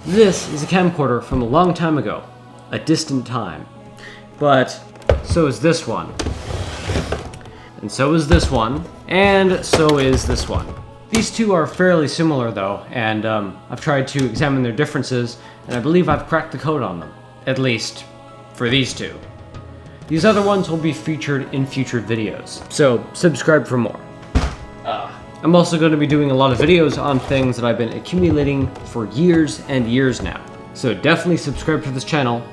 This is a camcorder from a long time ago, a distant time. But so is this one. And so is this one. And so is this one. These two are fairly similar though, and I've tried to examine their differences, and I believe I've cracked the code on them. At least, for these two. These other ones will be featured in future videos, so subscribe for more. I'm also going to be doing a lot of videos on things that I've been accumulating for years and years now. So definitely subscribe to this channel.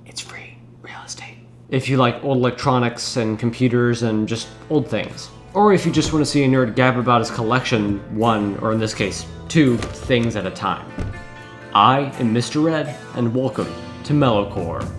It's free real estate. If you like old electronics and computers and just old things. Or if you just want to see a nerd gab about his collection, one, or in this case, two things at a time. I am Mr. Red, and welcome to Mellowcore.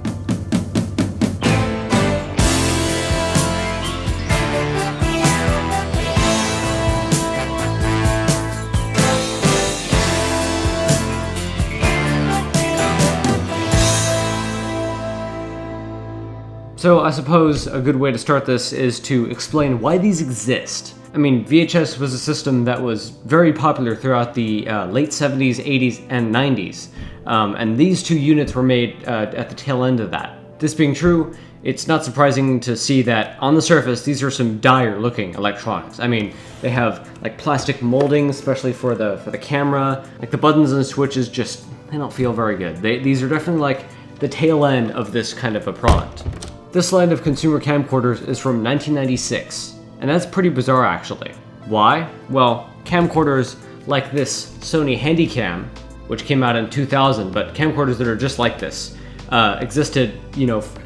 So I suppose a good way to start this is to explain why these exist. I mean, VHS was a system that was very popular throughout the late 70s, 80s, and 90s. And these two units were made at the tail end of that. This being true, it's not surprising to see that on the surface, these are some dire looking electronics. I mean, they have like plastic molding, especially for the camera. Like the buttons and the switches just, they don't feel very good. These are definitely like the tail end of this kind of a product. This line of consumer camcorders is from 1996, and that's pretty bizarre actually. Why? Well, camcorders like this Sony Handycam, which came out in 2000, but camcorders that are just like this, existed,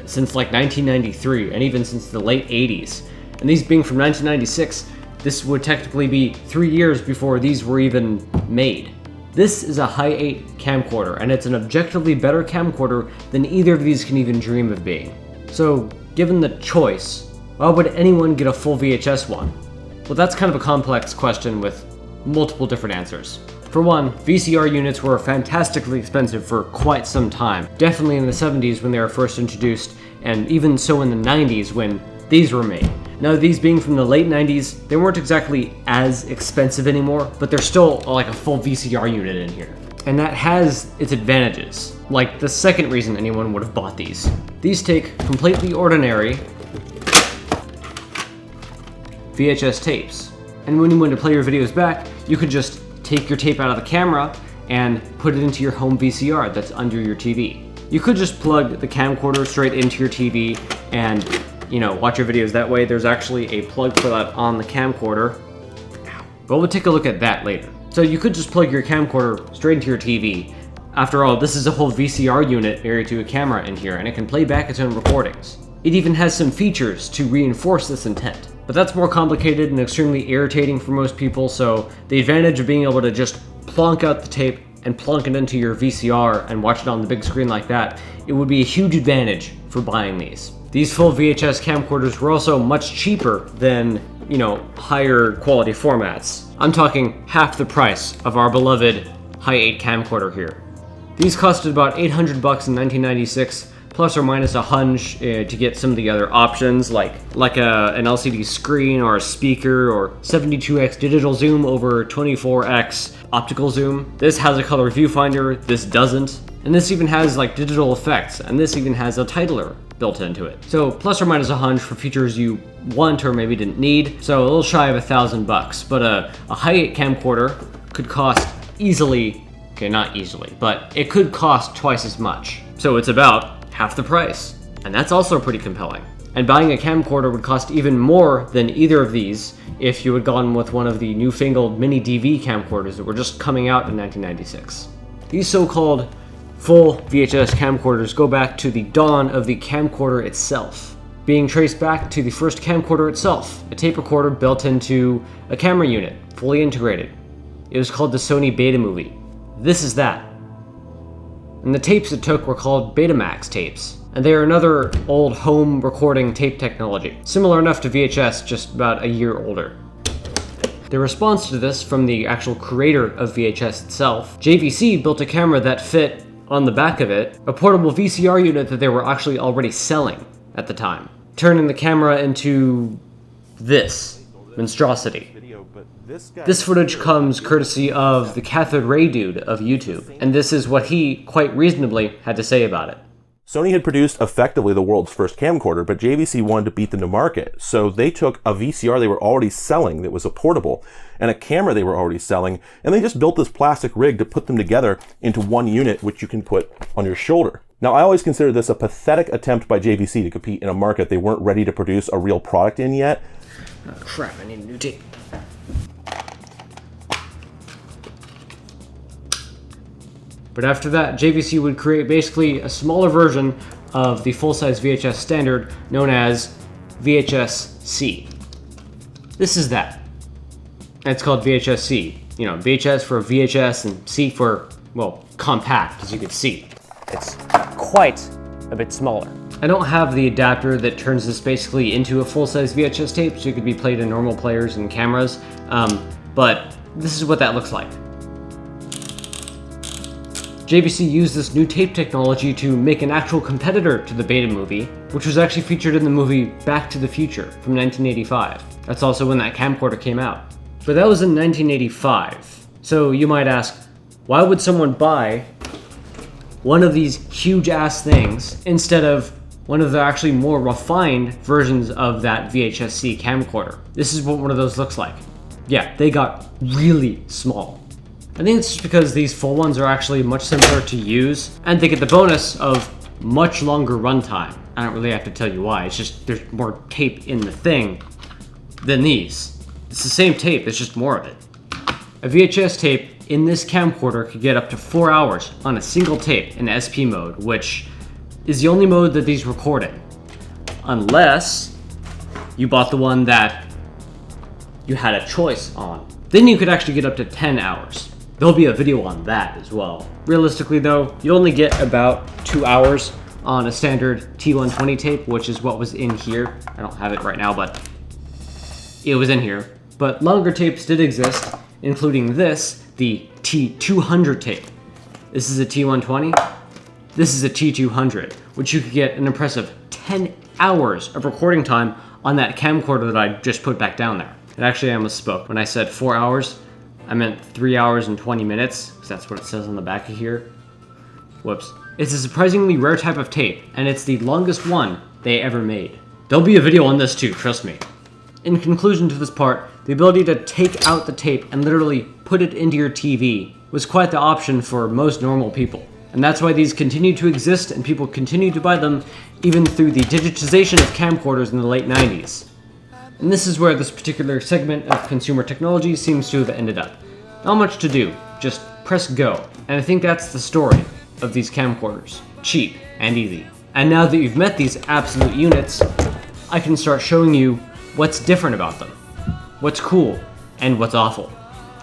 since like 1993, and even since the late 80s. And these being from 1996, this would technically be 3 years before these were even made. This is a high 8 camcorder, and it's an objectively better camcorder than either of these can even dream of being. So, given the choice, why would anyone get a full VHS one? Well, that's kind of a complex question with multiple different answers. For one, VCR units were fantastically expensive for quite some time, definitely in the 70s when they were first introduced, and even so in the 90s when these were made. Now, these being from the late 90s, they weren't exactly as expensive anymore, but they're still like a full VCR unit in here. And that has its advantages, like the second reason anyone would have bought these. These take completely ordinary VHS tapes, and when you want to play your videos back, you could just take your tape out of the camera and put it into your home VCR that's under your TV. You could just plug the camcorder straight into your TV and, watch your videos that way. There's actually a plug for that on the camcorder. But we'll take a look at that later. So you could just plug your camcorder straight into your TV. After all, this is a whole VCR unit married to a camera in here, and it can play back its own recordings. It even has some features to reinforce this intent. But that's more complicated and extremely irritating for most people, so the advantage of being able to just plonk out the tape and plunk it into your VCR and watch it on the big screen like that, it would be a huge advantage for buying these. These full VHS camcorders were also much cheaper than, higher quality formats. I'm talking half the price of our beloved high 8 camcorder here. These costed about $800 in 1996, plus or minus a hunch to get some of the other options like an LCD screen or a speaker or 72x digital zoom over 24x optical zoom. This has a color viewfinder, this doesn't. And this even has like digital effects, and this even has a titler built into it. So plus or minus a hunch for features you want or maybe didn't need. So a little shy of $1,000, but a high 8 camcorder could cost easily, okay, not easily, but it could cost twice as much. So it's about half the price, and that's also pretty compelling. And buying a camcorder would cost even more than either of these if you had gone with one of the newfangled mini DV camcorders that were just coming out in 1996. These so-called full VHS camcorders go back to the dawn of the camcorder itself, being traced back to the first camcorder itself, a tape recorder built into a camera unit, fully integrated. It was called the Sony Betamovie. This is that. And the tapes it took were called Betamax tapes, and they are another old home recording tape technology, similar enough to VHS, just about a year older. The response to this from the actual creator of VHS itself, JVC built a camera that fit on the back of it, a portable VCR unit that they were actually already selling at the time, turning the camera into this monstrosity. This footage comes courtesy of the cathode ray dude of YouTube, and this is what he, quite reasonably, had to say about it. Sony had produced effectively the world's first camcorder, but JVC wanted to beat them to market. So they took a VCR they were already selling that was a portable, and a camera they were already selling, and they just built this plastic rig to put them together into one unit, which you can put on your shoulder. Now, I always consider this a pathetic attempt by JVC to compete in a market they weren't ready to produce a real product in yet. Oh, crap, I need a new tape. But after that, JVC would create basically a smaller version of the full-size VHS standard known as VHS-C. This is that. And it's called VHS-C. You know, VHS for VHS and C for, well, compact, as you can see. It's quite a bit smaller. I don't have the adapter that turns this basically into a full-size VHS tape, so it could be played in normal players and cameras, but this is what that looks like. JVC used this new tape technology to make an actual competitor to the Beta movie, which was actually featured in the movie Back to the Future from 1985. That's also when that camcorder came out. But that was in 1985. So you might ask, why would someone buy one of these huge ass things instead of one of the actually more refined versions of that VHS-C camcorder? This is what one of those looks like. Yeah, they got really small. I think it's just because these full ones are actually much simpler to use, and they get the bonus of much longer runtime. I don't really have to tell you why, it's just there's more tape in the thing than these. It's the same tape, it's just more of it. A VHS tape in this camcorder could get up to 4 hours on a single tape in SP mode, which is the only mode that these record in. Unless you bought the one that you had a choice on. Then you could actually get up to 10 hours. There'll be a video on that as well. Realistically though, you only get about 2 hours on a standard T120 tape, which is what was in here. I don't have it right now, but it was in here. But longer tapes did exist, including this, the T200 tape. This is a T120. This is a T200, which you could get an impressive 10 hours of recording time on that camcorder that I just put back down there. And actually I almost spoke. When I said 4 hours, I meant 3 hours and 20 minutes, because that's what it says on the back of here. Whoops. It's a surprisingly rare type of tape, and it's the longest one they ever made. There'll be a video on this too, trust me. In conclusion to this part, the ability to take out the tape and literally put it into your TV was quite the option for most normal people. And that's why these continue to exist and people continue to buy them even through the digitization of camcorders in the late 90s. And this is where this particular segment of consumer technology seems to have ended up. Not much to do, just press go. And I think that's the story of these camcorders. Cheap and easy. And now that you've met these absolute units, I can start showing you what's different about them, what's cool, and what's awful.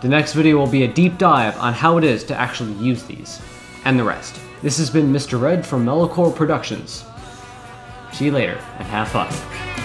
The next video will be a deep dive on how it is to actually use these, and the rest. This has been Mr. Red from Mellowcore Productions. See you later, and have fun.